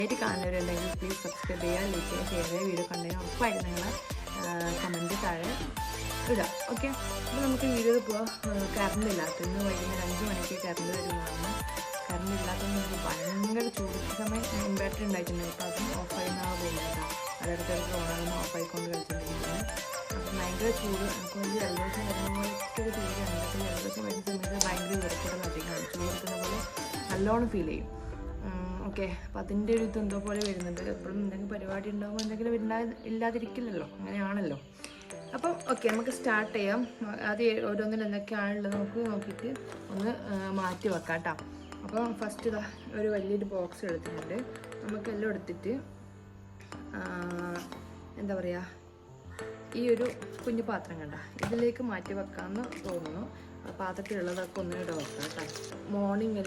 ആയിട്ട് കാണുന്നവരുണ്ടെങ്കിൽ please subscribe ചെയ്യുക, ലൈക്ക് ചെയ്യുക, ഷെയർ ചെയ്യുക. വീഡിയോ കണ്ടെങ്കിൽ ഉറപ്പായിട്ട് നിങ്ങൾ കമൻറ്റ് താഴെ ഇടാം. ഓക്കെ, അപ്പോൾ നമുക്ക് വീഡിയോയിൽ പോവാം. കറണ്ട് ഇല്ലാത്ത ഇന്ന് വൈകുന്നേരം 5 മണിക്ക് കറണ്ട് വരുന്നതാണ്. കറണ്ട് ഇല്ലാത്തത് നമുക്ക് ഭയങ്കര ചൂട് സമയം ഇൻവെർട്ടർ ഉണ്ടായിട്ടുണ്ട്. അപ്പോൾ അതും ഓഫായിരുന്നാണ് പോകുന്നത്. അതിടയ്ക്കിടയ്ക്ക് ഓണാകുന്ന ഓഫായിക്കൊണ്ട് കളിച്ചിട്ടുണ്ടെങ്കിൽ അപ്പം ഭയങ്കര ചൂട്. നമുക്ക് വലിയ ജലദോഷം വരുമ്പോഴൊക്കെ ഒരു പേടിയാണ്. അപ്പോൾ ജലദോഷം വരുന്ന സമയത്ത് ഭയങ്കര വിറക്കടൽ അധികമാണ്. ചൂട് എടുക്കുന്ന പോലെ നല്ലോണം ഫീൽ ചെയ്യും. ഓക്കെ, അപ്പം അതിൻ്റെ ഒരു ഇതെന്തോ പോലെ വരുന്നുണ്ട്. എപ്പോഴും എന്തെങ്കിലും പരിപാടി ഉണ്ടാകുമ്പോൾ എന്തെങ്കിലും ഇല്ലാതിരിക്കില്ലല്ലോ, അങ്ങനെയാണല്ലോ. അപ്പം ഓക്കെ, നമുക്ക് സ്റ്റാർട്ട് ചെയ്യാം. ആദ്യം ഓരോന്നിൽ എന്തൊക്കെയാണുള്ളത് നമുക്ക് നോക്കിയിട്ട് ഒന്ന് മാറ്റി വെക്കാം കേട്ടോ. അപ്പോൾ ഫസ്റ്റ് ഇതാ ഒരു വലിയൊരു ബോക്സ് എടുത്തിട്ടുണ്ട്. നമുക്കെല്ലാം എടുത്തിട്ട് എന്താ പറയുക, ഈ ഒരു കുഞ്ഞു പാത്രം കണ്ട ഇതിലേക്ക് മാറ്റി വെക്കാമെന്ന് തോന്നുന്നു. പാത്രത്തിലുള്ളതൊക്കെ ഒന്നിവിടെ വെക്കാം കേട്ടോ. മോർണിംഗ്